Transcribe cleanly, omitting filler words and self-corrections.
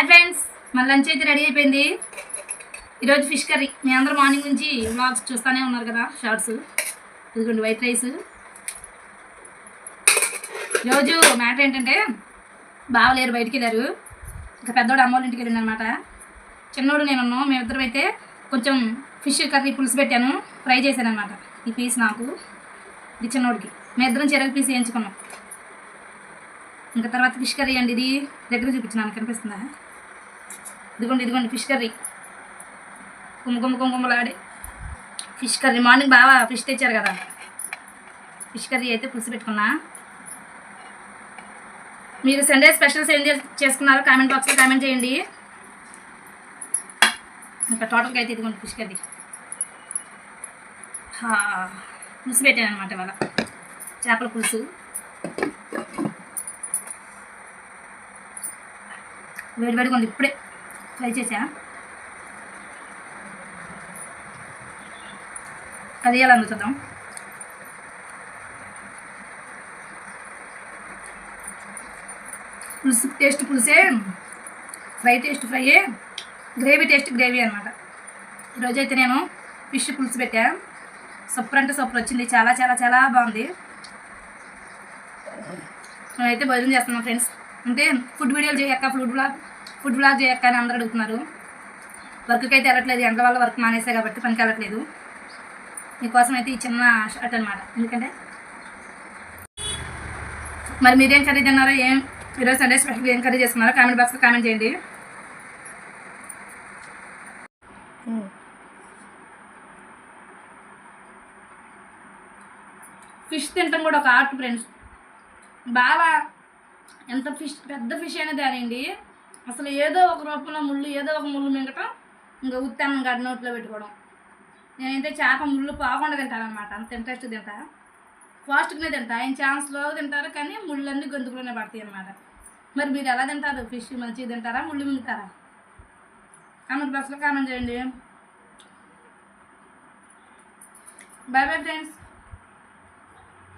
Hi friends, మన lunch అయితే ready అయిపోయింది. ఈరోజు ఫిష్ కర్రీ. మీ అందరూ మార్నింగ్ నుంచి వ్లాగ్స్ చూస్తూనే ఉన్నారు కదా, షార్ట్స్. ఇదిగోండి వైట్ రైస్. ఈరోజు మ్యాటర్ ఏంటంటే బావలేరు, బయటికి వెళ్ళారు. ఇంకా పెద్దోడు అమ్మోళ్ళ ఇంటికి వెళ్ళింది అనమాట. చిన్నోడు నేను ఉన్నాం. మేమిద్దరం అయితే కొంచెం ఫిష్ కర్రీ పులుసు పెట్టాను, ఫ్రై చేశాను అనమాట. ఈ పీస్ నాకు, ఇది చిన్నోడికి. మేమిద్దరం చెరకు పీస్ వేయించుకున్నాం. ఇంకా తర్వాత ఫిష్ కర్రీ అండి. ఇది దగ్గర చూపించినాను, కనిపిస్తుందా? ఇదిగోండి ఫిష్ కర్రీ. కుమ్మలాడి ఫిష్ కర్రీ. మార్నింగ్ బాగా ఫిష్ తెచ్చారు కదా, ఫిష్ కర్రీ అయితే పులుసు పెట్టుకున్నా. మీరు సండే స్పెషల్స్ ఏం చేసుకున్నారో కామెంట్ బాక్స్లో కామెంట్ చేయండి. ఇంకా టోటల్గా అయితే ఇదిగోండి ఫిష్ కర్రీ పులుసు పెట్టాను అనమాట. ఇవాళ చేపల పులుసు. వేడివేడిగా ఉంది, ఇప్పుడే ఫ్రై చేసా. అది ఎలా అందుతుందాం. పులుసు టేస్ట్ పులుసే, ఫ్రై టేస్ట్ ఫ్రైయే, గ్రేవీ టేస్ట్ గ్రేవీ అనమాట. ఈరోజైతే నేను ఫిష్ పులుసు పెట్టా. సూపర్ అంటే సూపర్ వచ్చింది. చాలా చాలా చాలా బాగుంది. నేనైతే భోజనం చేస్తున్నాను ఫ్రెండ్స్. అంటే ఫుడ్ వీడియోలు చేయక్క, ఫుడ్ బ్లాగ్ చేయక్క అని అందరూ అడుగుతున్నారు. వర్క్కి అయితే వెళ్ళట్లేదు, ఎండ వల్ల వర్క్ మానేసా కాబట్టి పనికి వెళ్ళట్లేదు. మీకోసం అయితే ఈ చిన్న షార్ట్ అనమాట. ఎందుకంటే మరి మీరేం కర్రీ తిన్నారో, ఈరోజు సండే స్పెషల్ ఏం కర్రీ చేసుకున్నారో కామెంట్ బాక్స్లో కామెంట్ చేయండి. ఫిష్ తింటాం కూడా ఒక ఆర్ట్ ఫ్రెండ్స్. బాగా ఎంత ఫిష్, పెద్ద ఫిష్ అనేది అనండి, అసలు ఏదో ఒక రూపంలో ఏదో ఒక ముళ్ళు మింగటం, ఇంకా ఉత్తానం గడ్డ నోట్లో పెట్టుకోవడం. నేనైతే చేప ముళ్ళు పోకుండా తింటాను అనమాట. అంత ఇంట్రెస్ట్ తింటా, ఫాస్ట్గానే తింటా. ఆయన ఛాన్స్లో తింటారు, కానీ ముళ్ళన్నీ గొంతుకులోనే పడతాయి అనమాట. మరి మీరు ఎలా తింటారు? ఫిష్ మంచిగా తింటారా, ముళ్ళు మింగుతారా? కామెంట్ బాక్స్లో కామెంట్ చేయండి. Bye bye friends.